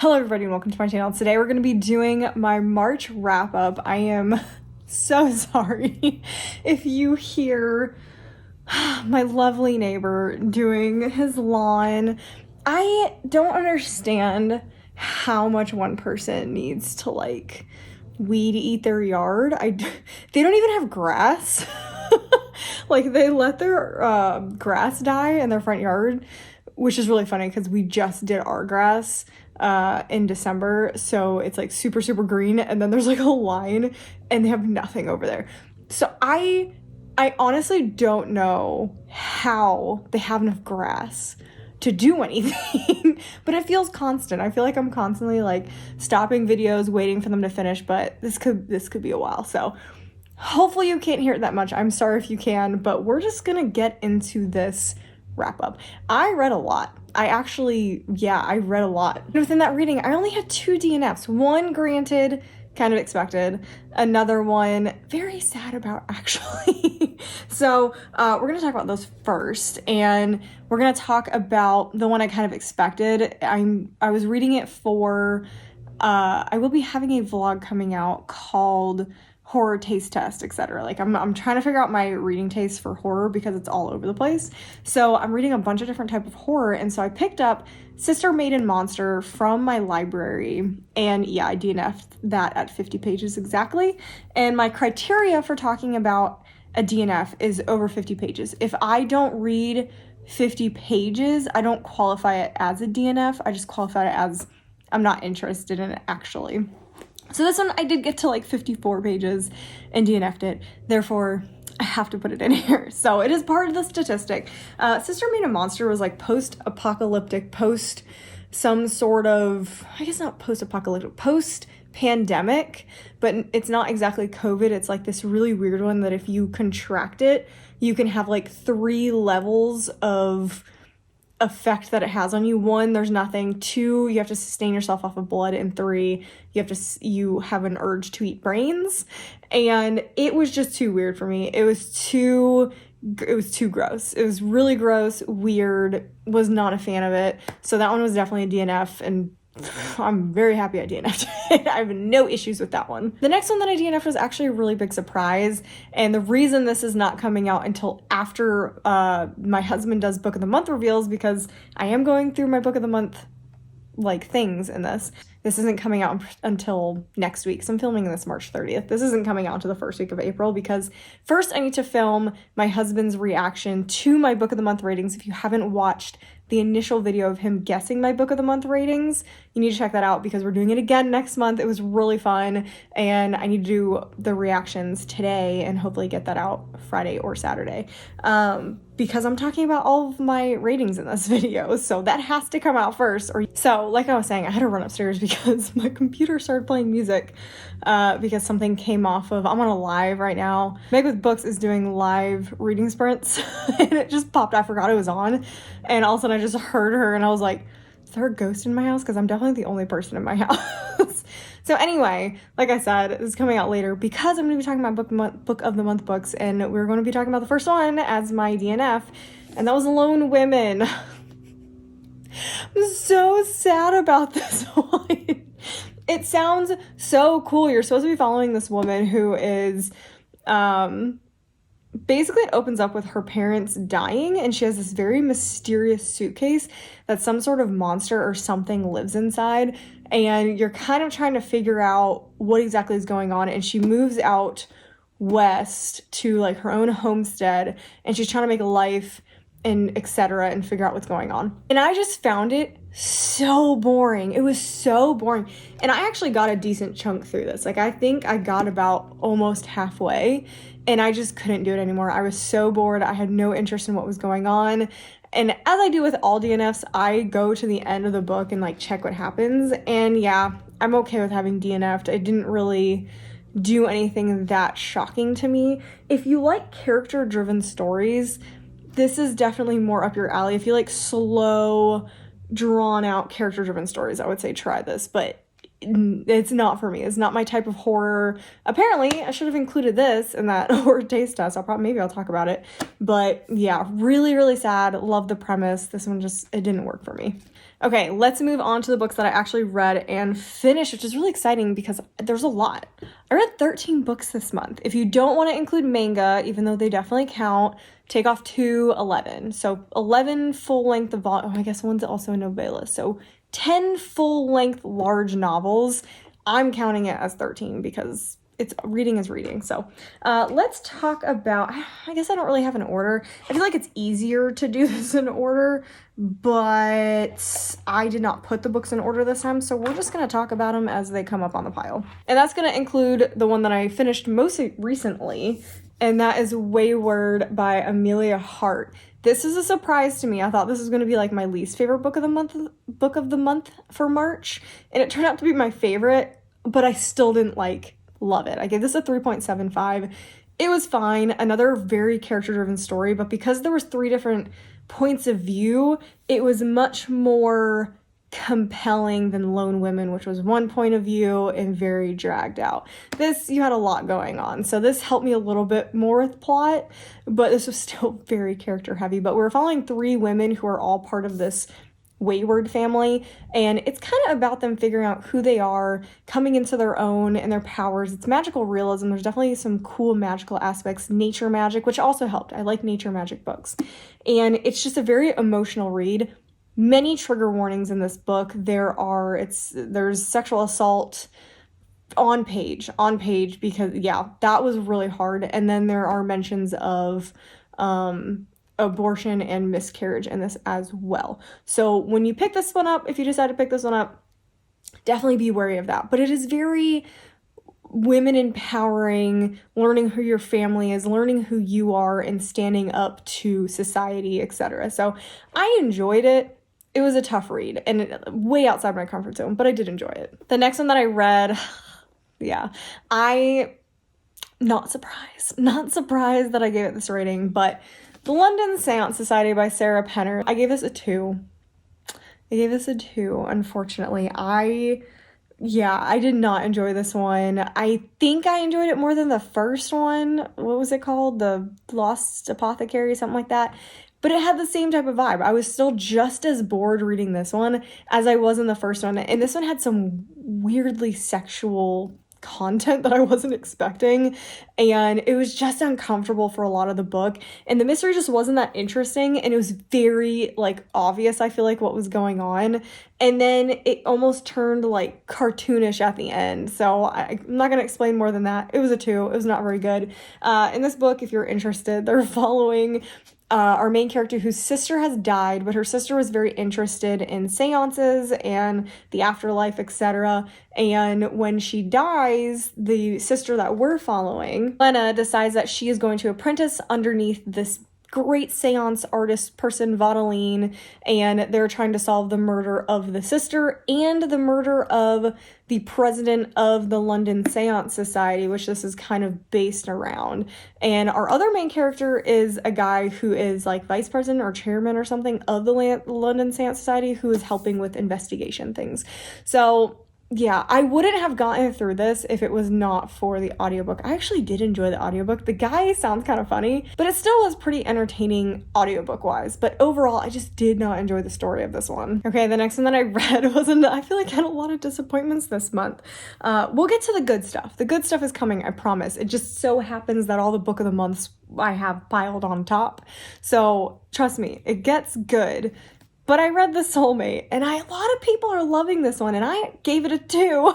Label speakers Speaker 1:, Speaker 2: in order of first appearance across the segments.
Speaker 1: Hello everybody and welcome to my channel. Today we're going to be doing my March wrap up. I am so sorry if you hear my lovely neighbor doing his lawn. I don't understand how much one person needs to weed eat their yard. They don't even have grass. They let their grass die in their front yard, which is really funny because we just did our grass in December, so it's super green, and then there's a line and they have nothing over there. So I honestly don't know how they have enough grass to do anything. But it feels constant. I feel like I'm constantly stopping videos waiting for them to finish, but this could be a while. So hopefully you can't hear it that much. I'm sorry if you can, but we're just gonna get into this wrap up. I read a lot. I read a lot. And within that reading, I only had 2 DNFs. One, granted, kind of expected. Another one, very sad about, actually. So we're going to talk about those first. And we're going to talk about the one I kind of expected. I was reading it for, I will be having a vlog coming out called horror taste test, etc. I'm trying to figure out my reading taste for horror because it's all over the place. So I'm reading a bunch of different type of horror, and so I picked up Sister Maiden Monster from my library, and yeah, I DNF'd that at 50 pages exactly. And my criteria for talking about a DNF is over 50 pages. If I don't read 50 pages, I don't qualify it as a DNF. I just qualify it as I'm not interested in it actually. So this one I did get to 54 pages and DNF'd it. Therefore, I have to put it in here. So it is part of the statistic. Sister Maiden Monster was post-apocalyptic, post some sort of, I guess not post-apocalyptic, post-pandemic, but it's not exactly COVID. It's this really weird one that if you contract it, you can have 3 levels of effect that it has on you. 1, there's nothing. 2, you have to sustain yourself off of blood. And 3, you have an urge to eat brains. And it was just too weird for me. It was too gross. It was really gross, weird, was not a fan of it. So that one was definitely a DNF, and I'm very happy I DNF'd it. I have no issues with that one. The next one that I DNF'd was actually a really big surprise, and the reason this is not coming out until after my husband does Book of the Month reveals, because I am going through my Book of the Month things in this. This isn't coming out until next week, so I'm filming this March 30th. This isn't coming out until the first week of April because first I need to film my husband's reaction to my Book of the Month ratings. If you haven't watched the initial video of him guessing my Book of the Month ratings, you need to check that out because we're doing it again next month. It was really fun, and I need to do the reactions today and hopefully get that out Friday or Saturday. Because I'm talking about all of my ratings in this video, so that has to come out first. So like I was saying, I had to run upstairs because my computer started playing music because something came off of, I'm on a live right now. Meg with Books is doing live reading sprints and it just popped. I forgot it was on, and all of a sudden I just heard her and I was like, is there a ghost in my house? Because I'm definitely the only person in my house. So anyway, like I said, this is coming out later because I'm going to be talking about Book of the Month books, and we're going to be talking about the first one as my DNF, and that was Lone Women. I'm so sad about this one. It sounds so cool. You're supposed to be following this woman who is, basically it opens up with her parents dying, and she has this very mysterious suitcase that some sort of monster or something lives inside, and you're kind of trying to figure out what exactly is going on. And she moves out west to her own homestead, and she's trying to make a life and etc. and figure out what's going on. And I just found it so boring. It was so boring. And I actually got a decent chunk through this. I think I got about almost halfway, and I just couldn't do it anymore. I was so bored. I had no interest in what was going on. And as I do with all DNFs, I go to the end of the book and check what happens. And yeah, I'm okay with having DNF'd. It didn't really do anything that shocking to me. If you like character-driven stories, this is definitely more up your alley. If you like slow, drawn-out, character-driven stories, I would say try this. But it's not for me. It's not my type of horror. Apparently, I should have included this in that horror taste test. Maybe I'll talk about it. But yeah, really, really sad. Love the premise. This one it didn't work for me. Okay, let's move on to the books that I actually read and finished, which is really exciting because there's a lot. I read 13 books this month. If you don't want to include manga, even though they definitely count, take off 11. So 11 full-length I guess one's also a novella. So 10 full-length large novels. I'm counting it as 13 because reading is reading. So let's talk about, I guess I don't really have an order. I feel like it's easier to do this in order, but I did not put the books in order this time, so we're just going to talk about them as they come up on the pile. And that's going to include the one that I finished most recently, and that is Weyward by Amelia Hart. This is a surprise to me. I thought this was going to be like my least favorite book of the month for March, and it turned out to be my favorite, but I still didn't love it. I gave this a 3.75. It was fine. Another very character-driven story, but because there was 3 different points of view, it was much more compelling than Lone Women, which was one point of view and very dragged out. This, you had a lot going on, so this helped me a little bit more with plot, but this was still very character heavy. But we're following 3 women who are all part of this Weyward family, and it's kind of about them figuring out who they are, coming into their own and their powers. It's magical realism. There's definitely some cool magical aspects, nature magic, which also helped. I like nature magic books, and it's just a very emotional read. Many trigger warnings in this book. There's sexual assault on page because that was really hard, and then there are mentions of abortion and miscarriage in this as well. So when you pick this one up, if you decide to pick this one up, definitely be wary of that. But it is very women empowering, learning who your family is, learning who you are, and standing up to society, etc. So I enjoyed it. It was a tough read and way outside my comfort zone, but I did enjoy it. The next one that I read, not surprised that I gave it this rating, but The London Seance Society by Sarah Penner. I gave this a 2. Unfortunately. I did not enjoy this one. I think I enjoyed it more than the first one. What was it called? The Lost Apothecary, something like that. But it had the same type of vibe. I was still just as bored reading this one as I was in the first one. And this one had some weirdly sexual content that I wasn't expecting, and it was just uncomfortable for a lot of the book, and the mystery just wasn't that interesting, and it was very obvious, I feel like, what was going on, and then it almost turned cartoonish at the end. So I'm not going to explain more than that. It was a 2. It was not very good. In this book, if you're interested, they're following our main character whose sister has died, but her sister was very interested in seances and the afterlife, etc. And when she dies, the sister that we're following, Lena, decides that she is going to apprentice underneath this great seance artist person, Vaudeline, and they're trying to solve the murder of the sister and the murder of the president of the London Seance Society, which this is kind of based around. And our other main character is a guy who is vice president or chairman or something of the London Seance Society, who is helping with investigation things. So I wouldn't have gotten through this if it was not for the audiobook. I actually did enjoy the audiobook. The guy sounds kind of funny, but it still was pretty entertaining audiobook-wise. But overall, I just did not enjoy the story of this one. Okay, the next one that I read I feel like I had a lot of disappointments this month. We'll get to the good stuff. The good stuff is coming, I promise. It just so happens that all the book of the months I have piled on top. So trust me, it gets good. But I read The Soulmate, and a lot of people are loving this one, and I gave it a 2.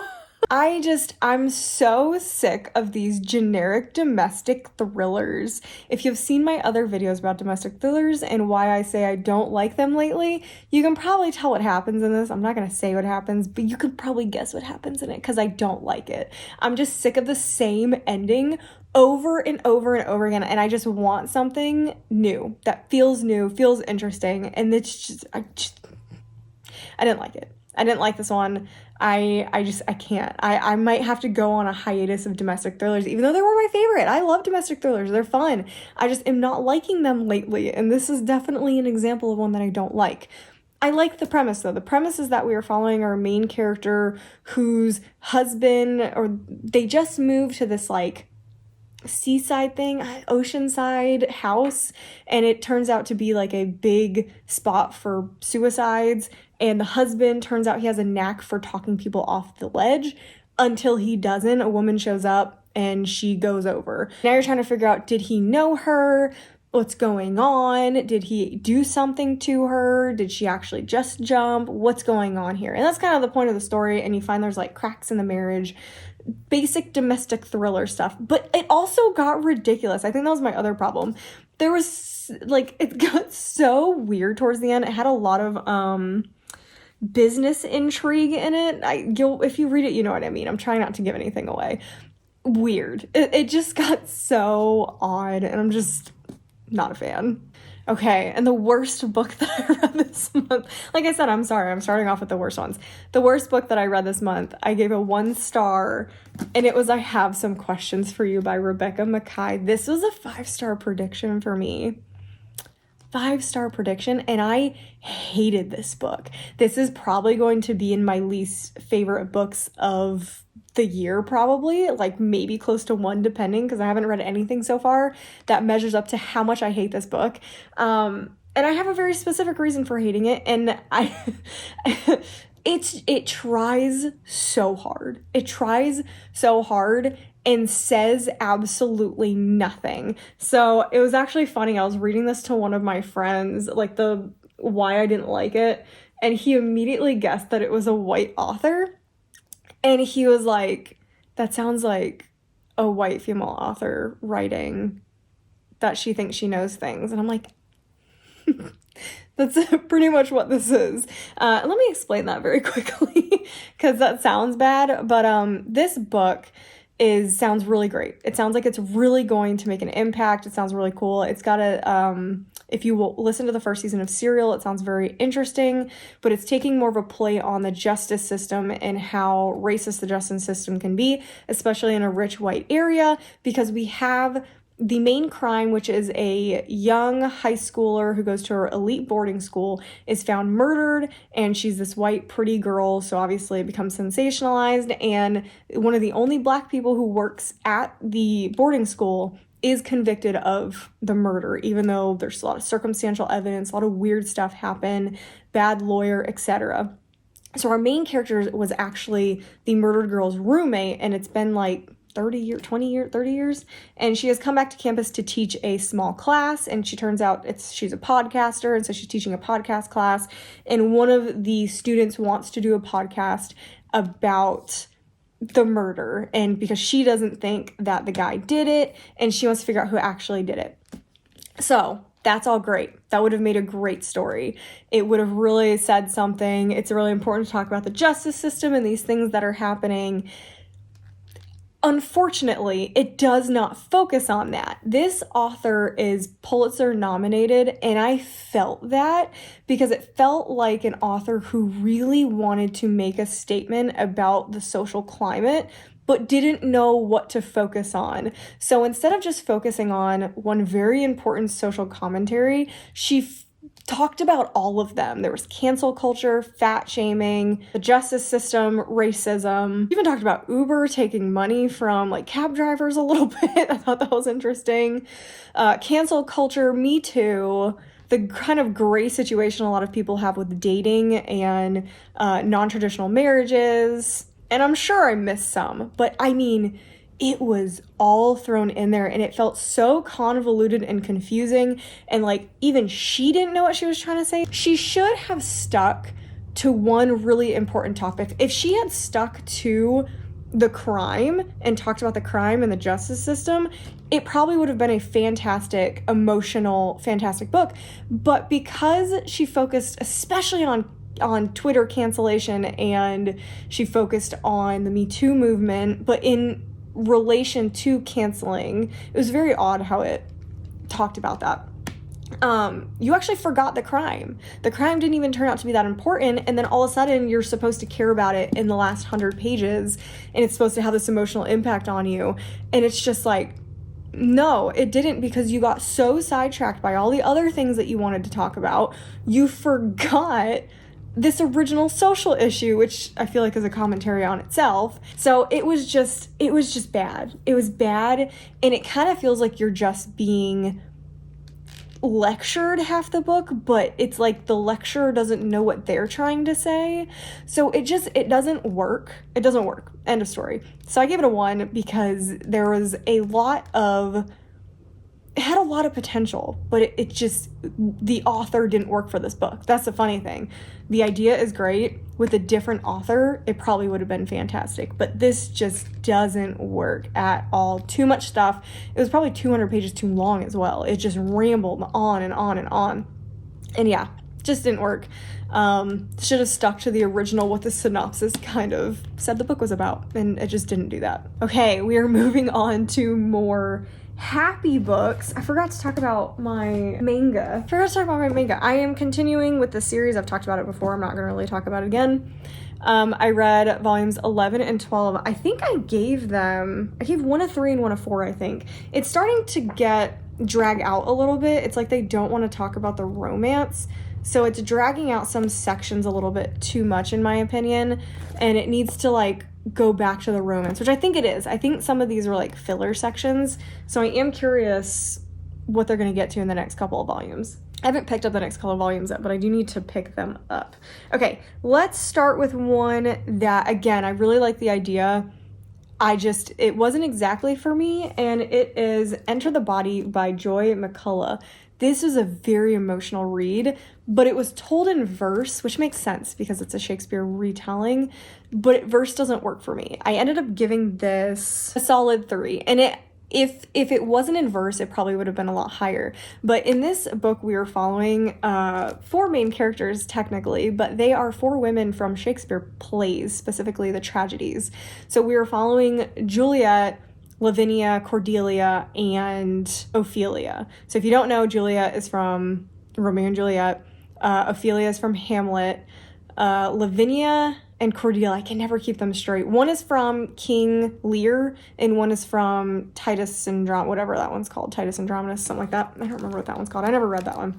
Speaker 1: I'm so sick of these generic domestic thrillers. If you've seen my other videos about domestic thrillers and why I say I don't like them lately, you can probably tell what happens in this. I'm not going to say what happens, but you could probably guess what happens in it because I don't like it. I'm just sick of the same ending over and over and over again, and I just want something new, feels interesting, and I didn't like it. I didn't like this one. I can't. I might have to go on a hiatus of domestic thrillers, even though they were my favorite. I love domestic thrillers. They're fun. I just am not liking them lately, and this is definitely an example of one that I don't like. I like the premise, though. The premise is that we are following our main character whose husband, or they just moved to this, seaside thing, oceanside house, and it turns out to be a big spot for suicides, and the husband, turns out he has a knack for talking people off the ledge. Until he doesn't, a woman shows up and she goes over. Now you're trying to figure out, did he know her? What's going on? Did he do something to her? Did she actually just jump? What's going on here? And that's kind of the point of the story, and you find there's like cracks in the marriage, basic domestic thriller stuff. But it also got ridiculous. I think that was my other problem. There was like, it got so weird towards the end. It had a lot of business intrigue in it. If you read it, you know what I mean. I'm trying not to give anything away. Weird. It just got so odd, and I'm just not a fan. Okay, and the worst book that I read this month, like I said, I'm sorry, I'm starting off with the worst ones. The worst book that I read this month, I gave a 1 star, and it was I Have Some Questions for You by Rebecca Mackay. This was a 5-star prediction for me. 5-star prediction, and I hated this book. This is probably going to be in my least favorite books of the year, probably, like maybe close to 1, depending, because I haven't read anything so far that measures up to how much I hate this book. And I have a very specific reason for hating it, and it tries so hard. It tries so hard and says absolutely nothing. So it was actually funny. I was reading this to one of my friends, like the why I didn't like it, and he immediately guessed that it was a white author. And he was like, that sounds like a white female author writing that she thinks she knows things. And I'm like, that's pretty much what this is. Let me explain that very quickly, because that sounds bad. But this book sounds really great. It sounds like it's really going to make an impact. It sounds really cool. It's got if you will listen to the first season of Serial, it sounds very interesting, but it's taking more of a play on the justice system and how racist the justice system can be, especially in a rich white area, because we have the main crime, which is a young high schooler who goes to her elite boarding school, is found murdered, and she's this white pretty girl, so obviously it becomes sensationalized, and one of the only Black people who works at the boarding school is convicted of the murder, even though there's a lot of circumstantial evidence, a lot of weird stuff happen, bad lawyer, etc. So our main character was actually the murdered girl's roommate, and it's been like 30 years, and she has come back to campus to teach a small class, and she turns out she's a podcaster, and so she's teaching a podcast class, and one of the students wants to do a podcast about the murder, and because she doesn't think that the guy did it, and she wants to figure out who actually did it. So that's all great. That would have made a great story. It would have really said something. It's really important to talk about the justice system and these things that are happening. Unfortunately, it does not focus on that. This author is Pulitzer nominated, and I felt that because it felt like an author who really wanted to make a statement about the social climate, but didn't know what to focus on. So instead of just focusing on one very important social commentary, she talked about all of them. There was cancel culture, fat shaming, the justice system, racism. Even talked about Uber taking money from like cab drivers a little bit. I thought that was interesting. Cancel culture, Me Too, the kind of gray situation a lot of people have with dating and non-traditional marriages. And I'm sure I missed some, but I mean, it was all thrown in there, and it felt so convoluted and confusing, and like even she didn't know what she was trying to say. She should have stuck to one really important topic. If she had stuck to the crime and talked about the crime and the justice system, it probably would have been a fantastic, emotional, fantastic book. But because she focused especially on Twitter cancellation, and she focused on the Me Too movement, but in relation to canceling, it was very odd how it talked about that. You actually forgot the crime. The crime didn't even turn out to be that important, and then all of a sudden you're supposed to care about it in the last 100 pages, and it's supposed to have this emotional impact on you, and it's just like, no, it didn't, because you got so sidetracked by all the other things that you wanted to talk about, you forgot this original social issue, which I feel like is a commentary on itself. So it was just bad. It was bad, and it kind of feels like you're just being lectured half the book, but it's like the lecturer doesn't know what they're trying to say. So it doesn't work. It doesn't work. End of story. So I gave it a 1 because there was it had a lot of potential, but it just, the author didn't work for this book. That's the funny thing. The idea is great. With a different author, it probably would have been fantastic, but this just doesn't work at all. Too much stuff. It was probably 200 pages too long as well. It just rambled on and on and on. And yeah, just didn't work. Should have stuck to the original, what the synopsis kind of said the book was about, and it just didn't do that. Okay, we are moving on to more happy books. I forgot to talk about my manga. I am continuing with the series. I've talked about it before. I'm not going to really talk about it again. I read volumes 11 and 12. I think I gave 1 of 3 and 1 of 4, I think. It's starting to drag out a little bit. It's like they don't want to talk about the romance. So it's dragging out some sections a little bit too much, in my opinion. And it needs to like go back to the romance, which I think it is. I think some of these are like filler sections. So I am curious what they're going to get to in the next couple of volumes. I haven't picked up the next couple of volumes yet, but I do need to pick them up. Okay, let's start with one that, again, I really like the idea. It wasn't exactly for me, and it is Enter the Body by Joy McCullough. This was a very emotional read, but it was told in verse, which makes sense because it's a Shakespeare retelling, but verse doesn't work for me. I ended up giving this a solid 3, and if it wasn't in verse, it probably would have been a lot higher. But in this book, we are following 4 main characters, technically, but they are 4 women from Shakespeare plays, specifically the tragedies. So we are following Juliet, Lavinia, Cordelia, and Ophelia. So if you don't know, Juliet is from Romeo and Juliet. Ophelia is from Hamlet. Lavinia and Cordelia, I can never keep them straight. One is from King Lear, and one is from Titus whatever that one's called, Titus Andronicus, something like that. I don't remember what that one's called. I never read that one.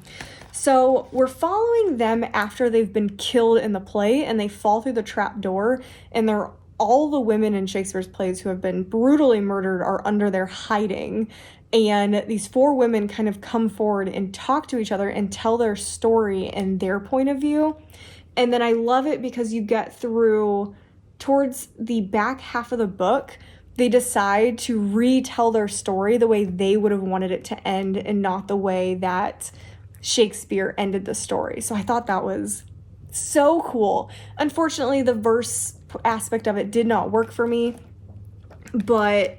Speaker 1: So we're following them after they've been killed in the play, and they fall through the trap door, and they're all the women in Shakespeare's plays who have been brutally murdered are under there hiding. And these 4 women kind of come forward and talk to each other and tell their story and their point of view. And then I love it because you get through towards the back half of the book, they decide to retell their story the way they would have wanted it to end and not the way that Shakespeare ended the story. So I thought that was so cool. Unfortunately, the verse aspect of it did not work for me, but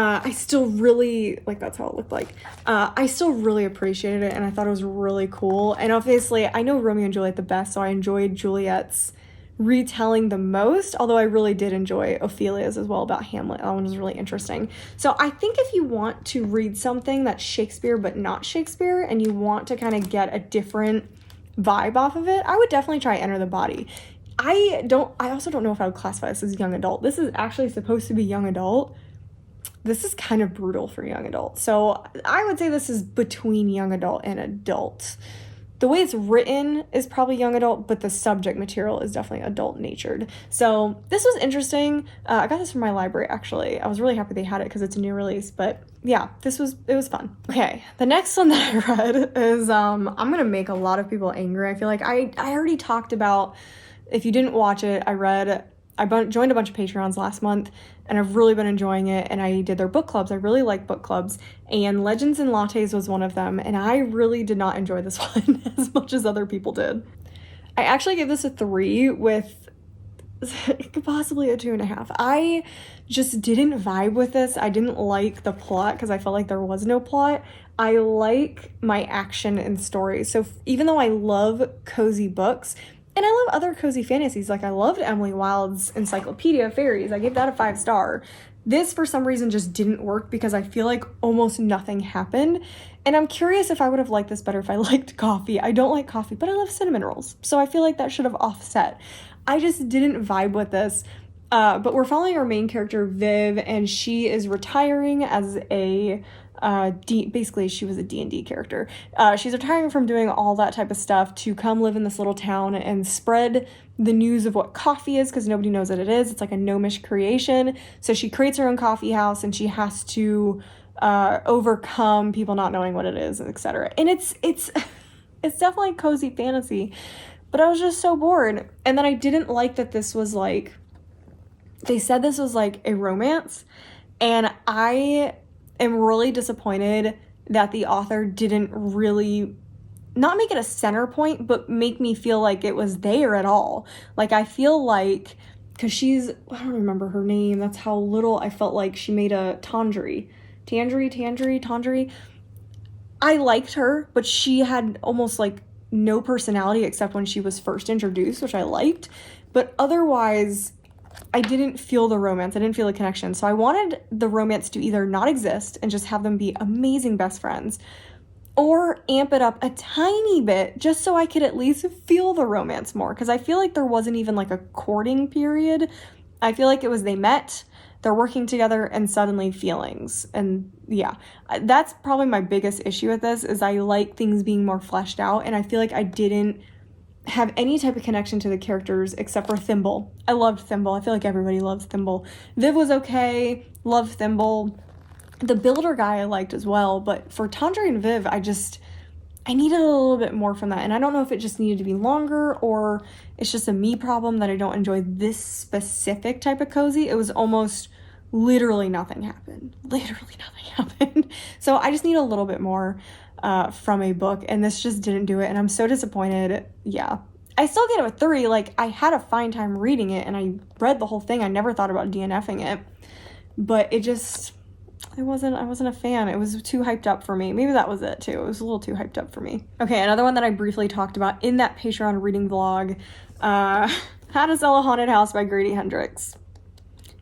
Speaker 1: I still really, like, that's how it looked like. I still really appreciated it, and I thought it was really cool. And obviously, I know Romeo and Juliet the best, so I enjoyed Juliet's retelling the most, although I really did enjoy Ophelia's as well about Hamlet. That one was really interesting. So I think if you want to read something that's Shakespeare but not Shakespeare, and you want to kind of get a different vibe off of it, I would definitely try Enter the Body. I also don't know if I would classify this as young adult. This is actually supposed to be young adult. This is kind of brutal for young adult. So I would say this is between young adult and adult. The way it's written is probably young adult, but the subject material is definitely adult natured. So this was interesting. I got this from my library, actually. I was really happy they had it because it's a new release, but yeah, it was fun. Okay, the next one that I read is, I'm going to make a lot of people angry. I feel like I already talked about, if you didn't watch it, I joined a bunch of Patreons last month, and I've really been enjoying it, and I did their book clubs. I really like book clubs, and Legends and Lattes was one of them, and I really did not enjoy this one as much as other people did. I actually gave this a 3 with possibly a 2.5. I just didn't vibe with this. I didn't like the plot because I felt like there was no plot. I like my action and story. So even though I love cozy books, and I love other cozy fantasies, like I loved Emily Wilde's Encyclopedia of Fairies. I gave that a 5-star. This, for some reason, just didn't work because I feel like almost nothing happened. And I'm curious if I would have liked this better if I liked coffee. I don't like coffee, but I love cinnamon rolls. So I feel like that should have offset. I just didn't vibe with this. But we're following our main character, Viv, and she is retiring as a basically she was a D&D character. She's retiring from doing all that type of stuff to come live in this little town and spread the news of what coffee is, because nobody knows what it is. It's like a gnomish creation. So she creates her own coffee house, and she has to overcome people not knowing what it is, etc. And it's definitely cozy fantasy, but I was just so bored. And then I didn't like that this was like, they said this was like a romance, and I am really disappointed that the author didn't really, not make it a center point, but make me feel like it was there at all. Like, I feel like, because she's, I don't remember her name, that's how little I felt like she made a Tandri. I liked her, but she had almost like no personality except when she was first introduced, which I liked. But otherwise, I didn't feel the romance. I didn't feel the connection. So I wanted the romance to either not exist and just have them be amazing best friends, or amp it up a tiny bit just so I could at least feel the romance more. Because I feel like there wasn't even like a courting period. I feel like it was they met, they're working together, and suddenly feelings. And yeah, that's probably my biggest issue with this, is I like things being more fleshed out, and I feel like I didn't have any type of connection to the characters except for Thimble. I loved Thimble. I feel like everybody loves Thimble. Viv was okay. Loved Thimble. The builder guy I liked as well, but for Tandre and Viv, I needed a little bit more from that. And I don't know if it just needed to be longer, or it's just a me problem that I don't enjoy this specific type of cozy. It was almost literally nothing happened. So I just need a little bit more from a book, and this just didn't do it, and I'm so disappointed. Yeah, I still get it with 3. Like, I had a fine time reading it, and I read the whole thing. I never thought about DNFing it, but I wasn't a fan. It was too hyped up for me. Maybe that was it too. It was a little too hyped up for me. Okay, another one that I briefly talked about in that Patreon reading vlog, How to Sell a Haunted House by Grady Hendrix.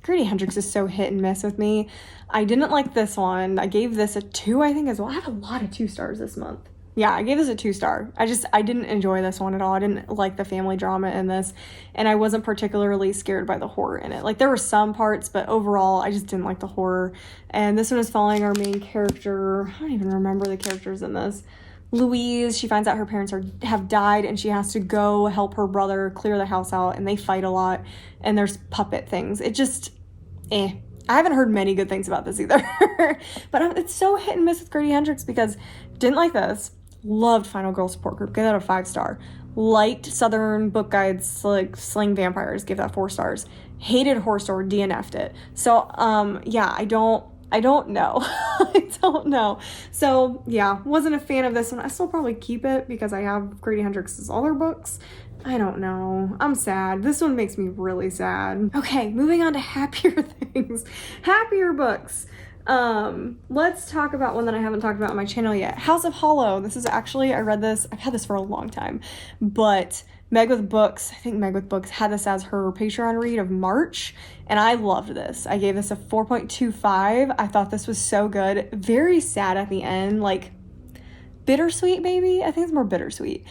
Speaker 1: Grady Hendrix is so hit and miss with me. I didn't like this one. I gave this a 2, I think, as well. I have a lot of 2 stars this month. Yeah, I gave this a 2 star. I didn't enjoy this one at all. I didn't like the family drama in this, and I wasn't particularly scared by the horror in it. Like, there were some parts, but overall, I just didn't like the horror. And this one is following our main character. I don't even remember the characters in this. Louise, she finds out her parents have died, and she has to go help her brother clear the house out, and they fight a lot, and there's puppet things. It just, I haven't heard many good things about this either. But it's so hit and miss with Grady Hendrix, because didn't like this. Loved Final Girl Support Group. Gave that a 5 star. Liked Southern Book Guides, like Slaying Vampires. Gave that 4 stars. Hated Horror Store. DNF'd it. So, yeah, I don't know. I don't know. So, yeah, wasn't a fan of this one. I still probably keep it because I have Grady Hendrix's other books. I don't know. I'm sad. This one makes me really sad. Okay, moving on to happier things. Happier books. Let's talk about one that I haven't talked about on my channel yet. House of Hollow. This is actually, I read this, I've had this for a long time, but Meg with Books, I think Meg with Books had this as her Patreon read of March, and I loved this. I gave this a 4.25. I thought this was so good. Very sad at the end, like bittersweet maybe? I think it's more bittersweet.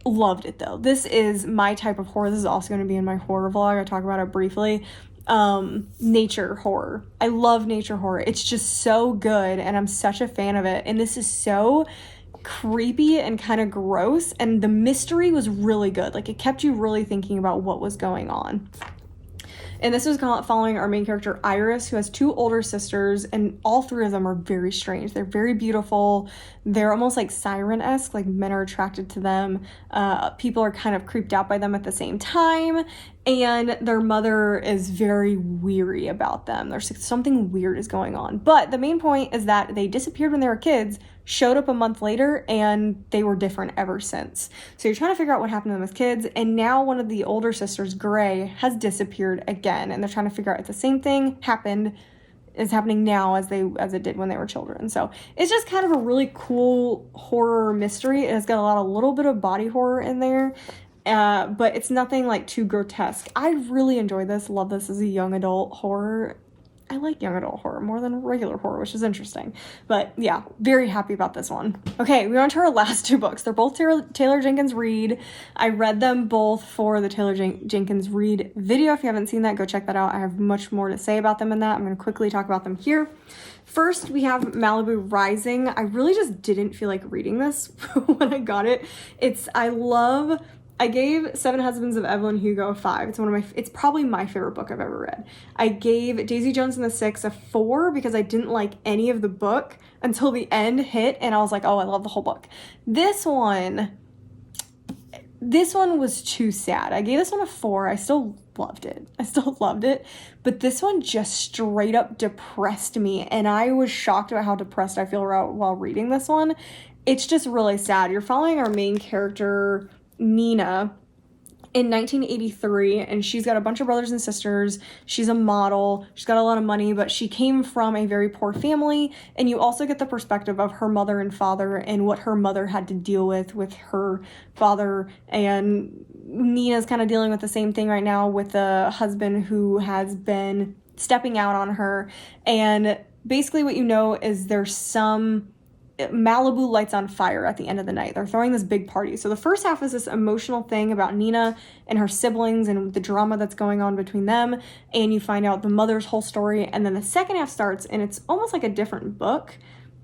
Speaker 1: Loved it though. This is my type of horror. This is also going to be in my horror vlog. I talk about it briefly. Nature horror. I love nature horror. It's just so good, and I'm such a fan of it. And this is so creepy and kind of gross, and the mystery was really good. Like, it kept you really thinking about what was going on. And this was following our main character, Iris, who has 2 older sisters, and all 3 of them are very strange. They're very beautiful. They're almost like siren-esque, like men are attracted to them. People are kind of creeped out by them at the same time, and their mother is very weary about them. There's something weird is going on. But the main point is that they disappeared when they were kids, showed up a month later, and they were different ever since. So you're trying to figure out what happened to them as kids, and now one of the older sisters, Gray, has disappeared again, and they're trying to figure out if the same thing is happening now as it did when they were children. So it's just kind of a really cool horror mystery. It has got a little bit of body horror in there, but it's nothing like too grotesque. I really enjoy this. Love this as a young adult horror. I like young adult horror more than regular horror, which is interesting. But yeah, very happy about this one. Okay, we on to our last 2 books. They're both Taylor Jenkins Reid. I read them both for the Taylor Jenkins Reid video. If you haven't seen that, go check that out. I have much more to say about them in that. I'm going to quickly talk about them here. First, we have Malibu Rising. I really just didn't feel like reading this when I got it. I love I gave Seven Husbands of Evelyn Hugo a 5. It's probably my favorite book I've ever read. I gave Daisy Jones and the Six a 4 because I didn't like any of the book until the end hit, and I was like, oh, I love the whole book. This one was too sad. I gave this one a 4. I still loved it. But this one just straight up depressed me, and I was shocked about how depressed I feel while reading this one. It's just really sad. You're following our main character, Nina, in 1983, and she's got a bunch of brothers and sisters. She's a model. She's got a lot of money, but she came from a very poor family, and you also get the perspective of her mother and father and what her mother had to deal with her father, and Nina's kind of dealing with the same thing right now with a husband who has been stepping out on her, and basically what you know is there's some Malibu lights on fire at the end of the night. They're throwing this big party. So the first half is this emotional thing about Nina and her siblings and the drama that's going on between them, and you find out the mother's whole story, and then the second half starts, and it's almost like a different book,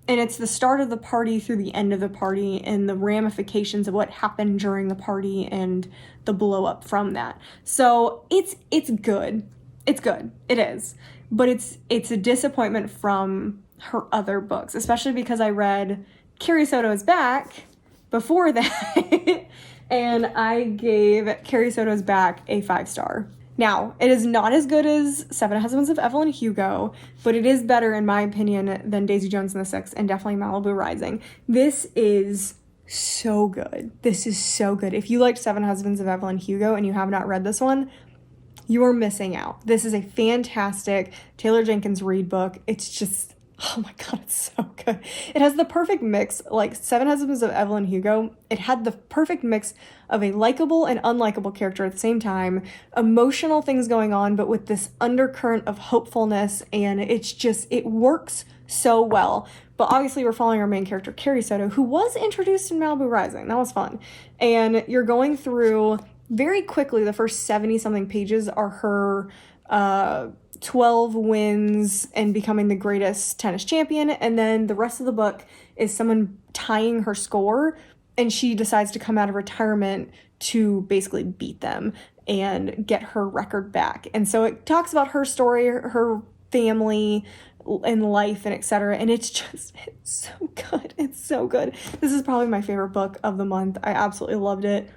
Speaker 1: and it's the start of the party through the end of the party and the ramifications of what happened during the party and the blow up from that. So it's good. It's good. It is. But it's a disappointment from her other books, especially because I read Carrie Soto is Back before that, and I gave Carrie Soto's Back a 5-star. Now, it is not as good as Seven Husbands of Evelyn Hugo, but it is better, in my opinion, than Daisy Jones and the Six, and definitely Malibu Rising. This is so good. This is so good. If you liked Seven Husbands of Evelyn Hugo and you have not read this one, you are missing out. This is a fantastic Taylor Jenkins Reid book. It's just, oh my God, it's so good. It has the perfect mix, like Seven Husbands of Evelyn Hugo. It had the perfect mix of a likable and unlikable character at the same time, emotional things going on, but with this undercurrent of hopefulness, and it works so well. But obviously we're following our main character, Carrie Soto, who was introduced in Malibu Rising. That was fun. And you're going through very quickly, the first 70-something pages are her 12 wins and becoming the greatest tennis champion, and then the rest of the book is someone tying her score, and she decides to come out of retirement to basically beat them and get her record back. And so it talks about her story, her family and life, and etc. And it's so good. It's so good. This is probably my favorite book of the month. I absolutely loved it.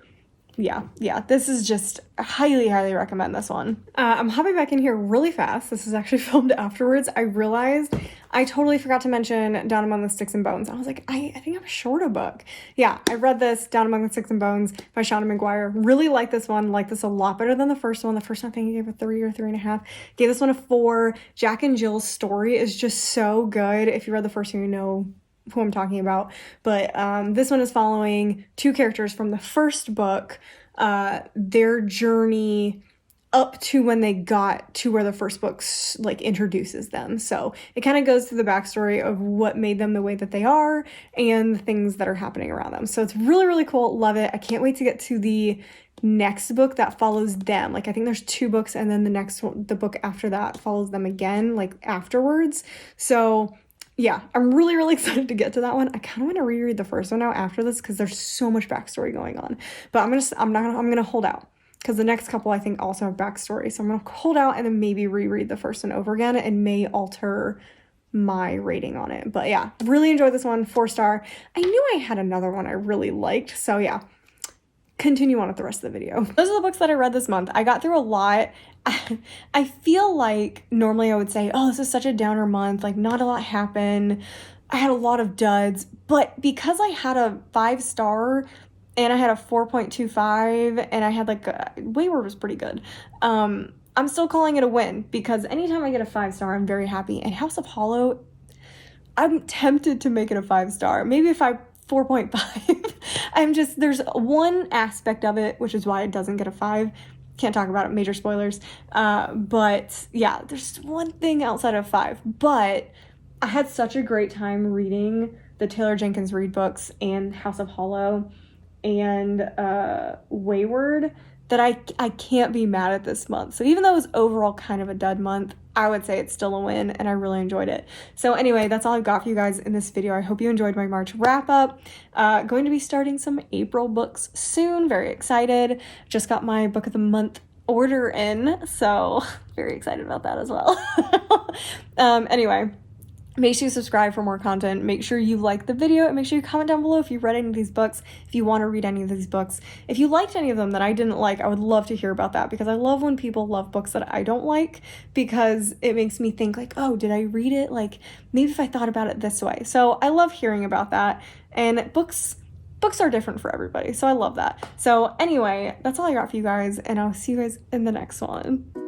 Speaker 1: Yeah, this is just, highly recommend this one. I'm hopping back in here really fast. This is actually filmed afterwards. I realized I totally forgot to mention Down Among the Sticks and Bones. I was like, I think I'm short a book. Yeah, I read this, Down Among the Sticks and Bones by Shauna McGuire. Really like this one. Like this a lot better than the first one. The first one I think I gave a 3 or 3.5. Gave this one a 4. Jack and Jill's story is just so good. If you read the first one, you know who I'm talking about, but this one is following 2 characters from the first book, their journey up to when they got to where the first book like introduces them. So it kind of goes through the backstory of what made them the way that they are and the things that are happening around them. So it's really, really cool. Love it. I can't wait to get to the next book that follows them. Like I think there's 2 books, and then the next one, the book after that, follows them again, like afterwards. So yeah, I'm really, really excited to get to that one. I kind of want to reread the first one now after this because there's so much backstory going on. But I'm gonna hold out because the next couple I think also have backstory. So I'm gonna hold out and then maybe reread the first one over again and may alter my rating on it. But yeah, really enjoyed this one. 4-star. I knew I had another one I really liked. So yeah, continue on with the rest of the video. Those are the books that I read this month. I got through a lot. I feel like normally I would say, oh, this is such a downer month, like not a lot happened. I had a lot of duds, but because I had a 5-star and I had a 4.25 and I had like Weyward was pretty good. I'm still calling it a win because anytime I get a 5-star, I'm very happy. And House of Hollow, I'm tempted to make it a 5-star, maybe a 4.5. There's one aspect of it, which is why it doesn't get a 5. Can't talk about it, major spoilers. But yeah, there's one thing outside of 5. But I had such a great time reading the Taylor Jenkins Reid books and House of Hollow and Weyward that I can't be mad at this month. So even though it was overall kind of a dud month, I would say it's still a win, and I really enjoyed it. So anyway, that's all I've got for you guys in this video. I hope you enjoyed my March wrap up. Going to be starting some April books soon. Very excited. Just got my book of the month order in, so very excited about that as well. Anyway, make sure you subscribe for more content. Make sure you like the video, and make sure you comment down below if you've read any of these books, if you want to read any of these books. If you liked any of them that I didn't like, I would love to hear about that, because I love when people love books that I don't like, because it makes me think like, oh, did I read it? Like, maybe if I thought about it this way. So I love hearing about that, and books are different for everybody, so I love that. So anyway, that's all I got for you guys, and I'll see you guys in the next one.